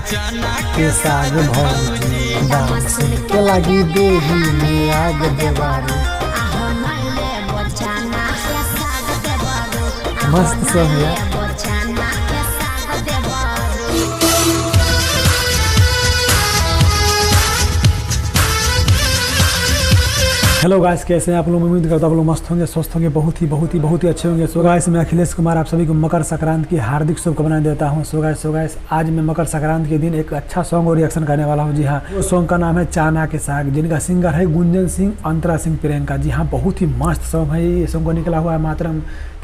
के साग भौजी दाम सुन के लगी देवी में आग देवारो। मस्त सॉन्ग है। हेलो गाइस, कैसे हैं आप लोग? उम्मीद करता हूँ आप लोग मस्त होंगे, स्वस्थ होंगे, बहुत ही अच्छे होंगे। सो गाइस, मैं अखिलेश कुमार आप सभी को मकर संक्रांति की हार्दिक शुभकामनाएं देता हूं। सो गाइस आज मैं मकर संक्रांति के दिन एक अच्छा सॉन्ग और रिएक्शन करने वाला हूं। जी हाँ, वो सॉन्ग का नाम है चना के साग, जिनका सिंगर है गुंजन सिंह, अंतरा सिंह, प्रियंका। जी हाँ, बहुत ही मस्त सॉन्ग है। ये सॉन्ग को निकला हुआ है मात्र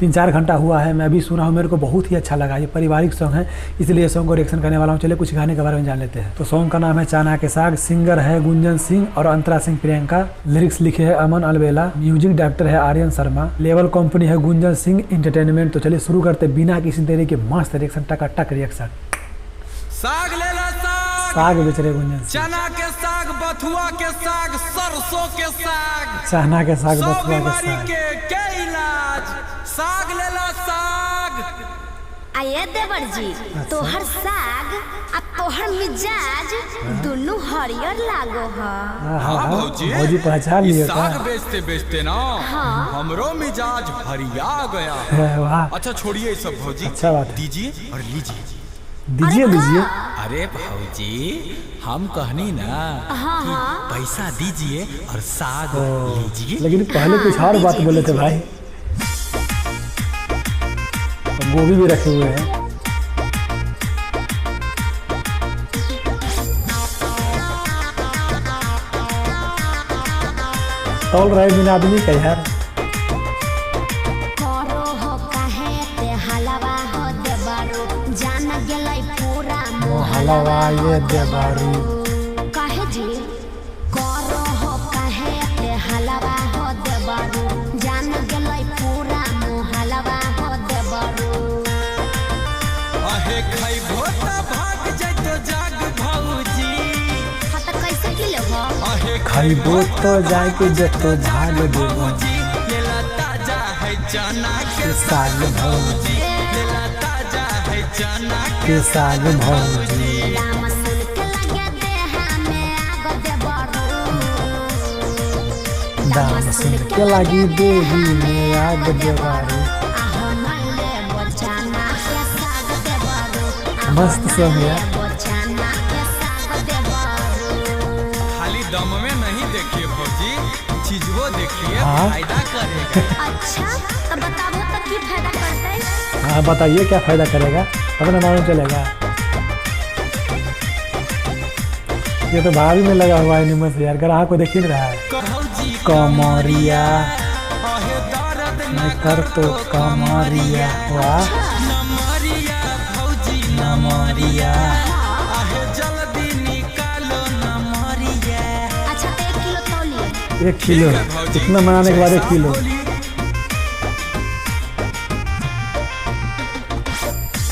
3-4 घंटा हुआ है। मैं भी सुना हूँ, मेरे को बहुत ही अच्छा लगा। ये पारिवारिक सॉन्ग है, इसलिए सॉन्ग को रिएक्शन करने वाला हूँ। चलिए कुछ गाने के बारे में जान लेते हैं। तो सॉन्ग का नाम है चना के साग, सिंगर है गुंजन सिंह और अंतरा सिंह, प्रियंका। लिरिक्स लिखे है अमन अलवेला, म्यूजिक डायरेक्टर है आर्यन शर्मा, लेवल कंपनी है गुंजन सिंह एंटरटेनमेंट। तो चलिए शुरू करते बिना किसी देरी के मस्त रिएक्शन, टक रिएक्शन। साग ले ला साग बेच रहे गुंजन सिंह। चना के साग, बथुआ के साग, सरसों के साग, चना के साग, बथुआ के साग के इलाज। साग ले ला साग। आये देवर जी, तोहर साग अब तोहर मिजाज दोनों हरियर लागो हाँ भौजी पहचान लिए साग बेचते बेचते ना हमरो मिजाज हरिया गया। वाह, अच्छा छोड़िए सब भौजी, अच्छा बात है। दीजिए और लीजिए। दीजिए। अरे भौजी, हम कहनी ना कि पैसा दीजिए और साग लीजिए। लेकिन पहले कुछ और बात बोले थे भाई। गोभी भी रखे हुए हैं। तौल रहे बिन आदमी का यार। हलवा ये देबारू काहे जी करो हो काहे ते हलवा हो देबारू, जान गेलै पूरा मोहलवा हो देबारू। आहे खइबो त भाग जइतो जाग भौजी। हां त कैसे किलो हो? आहे खइबो तो जाके जतो भाग देबो। लेला ताजा है चना के साग भौजी, लेला ताजा है चना के साग भौजी दाम सुन के लगे देहा में आग देबारू। दाम सुन के लगी देवी में आग देबारू। मस्त सॉन्ग है। खाली दम में नहीं देखिए भौजी, चीजवो देखिए, हाँ? फायदा करेगा। अच्छा तो बताओ तो की फायदा करते? हाँ बताइए, क्या फायदा करेगा, अपना मालूम चलेगा। ये तो भाभी में लगा हुआ है निमन से यार, ग्राहक को देख ही नहीं रहा है। कमरिया आहे दर्द न कर तो कमरिया, वाह नमरिया भौजी नमरिया। आहे जल्दी निकालो नमरिया। अच्छा तो 1 किलो तौलिए। 1 किलो इतना बनाने के बाद 1 किलो।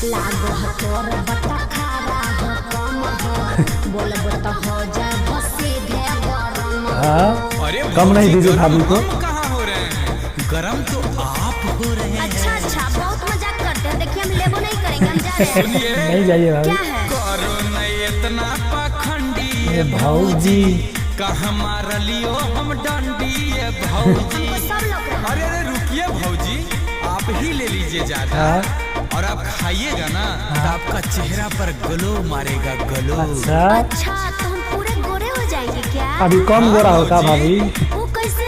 लागो ह तोर बता खारा हो कम हो, बोलब तो हो जाए बस सीधे गरम। हाँ, अरे कम नहीं दीजिए भाभी को। हम कहाँ हो रहे हैं, गरम तो आप हो रहे हैं। अच्छा बहुत मजाक करते हैं। देखिए हम लेबो नहीं करेंगे, हम जा रहे हैं। नहीं जाइए भाभी। क्या है? करो नहीं इतना पाखंडी ये भौजी कहाँ मार लियो हम डंडी। ये भौजी हमको सब लोग रहे। अरे रुकिए भौजी, आप ही ले लीजिए ज्यादा। हाँ? और आप खाइएगा ना तो आपका चेहरा पर ग्लो मारेगा, ग्लो। अच्छा, अच्छा तो हम पूरे गोरे हो जाएंगे क्या? अभी कम गोरा होगा भाभी। वो कैसे?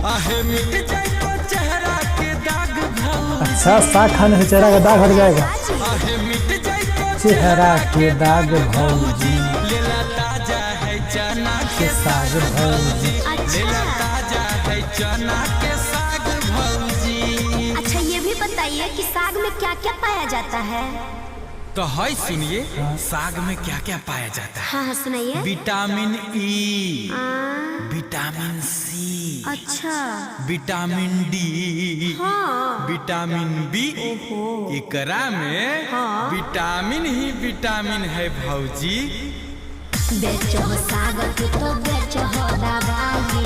आहे मिट जाए तो चेहरा के दाग भौजी। अच्छा, साग खाने से चेहरा का दाग हट जाएगा। आहे मिट जाए तो चेहरा के दाग भौजी लेला ताजा है चना के साग भौजी। लेला ताजा है चना के साग भौजी। अच्छा ये भी बताइए कि साग में क्या क्या पाया जाता है? तो है सुनिए, साग में क्या क्या पाया जाता है। हाँ सुनाइए। विटामिन ई, हाँ, विटामिन सी, अच्छा विटामिन डी, हाँ, विटामिन बी। एकरा में विटामिन ही विटामिन है भौजी। बेचो हो साग की तो बेचो हो दवाई,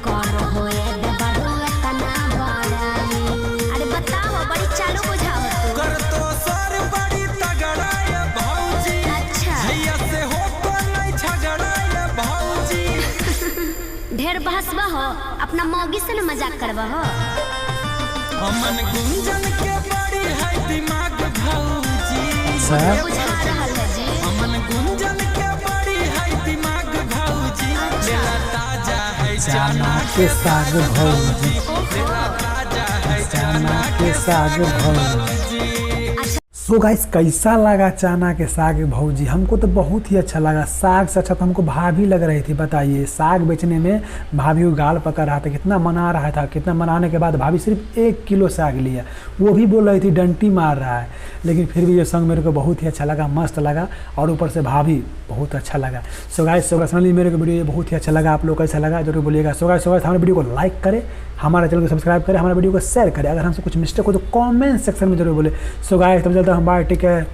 करो हो ये देबारू इतना बड़ाई। अरे बताओ, बड़ी चालू बुझाओ। कर तो सर बड़ी तगड़ा ये भौजी। अच्छा अपना मौगी से ना मजाक करवा हो। अमन गुंजन के बड़ी है दिमाग भौजी, सर बुझा रहल है जी। अमन गुंजन के बड़ी है दिमाग भौजी, लेला ताजा है चना के साग भौजी, लेला ताजा है चना के साग भौजी। अच्छा सो गाइस कैसा लगा चना के साग भौजी? हमको तो बहुत ही अच्छा लगा। साग से अच्छा तो हमको भाभी लग रही थी। बताइए, साग बेचने में भाभी को गाल पकड़ रहा था, कितना मना रहा था, कितना मनाने के बाद भाभी सिर्फ 1 किलो साग लिया। वो भी बोल रही थी डंटी मार रहा है, लेकिन फिर भी ये सॉन्ग मेरे को बहुत ही अच्छा लगा, मस्त लगा, और ऊपर से भाभी बहुत अच्छा लगा। सो गाइस पर्सनली मेरे को वीडियो बहुत ही अच्छा लगा। आप लोग कैसा लगा जरूर बोलिएगा। सो गाइस हमारे वीडियो को लाइक करें, हमारे चैनल को सब्सक्राइब करें, हमारे वीडियो को शेयर करें। अगर हमसे कुछ मिस्टेक हो तो कमेंट सेक्शन में जरूर बोले। सो गाइस तब चलते हैं, बाय, टेक केयर।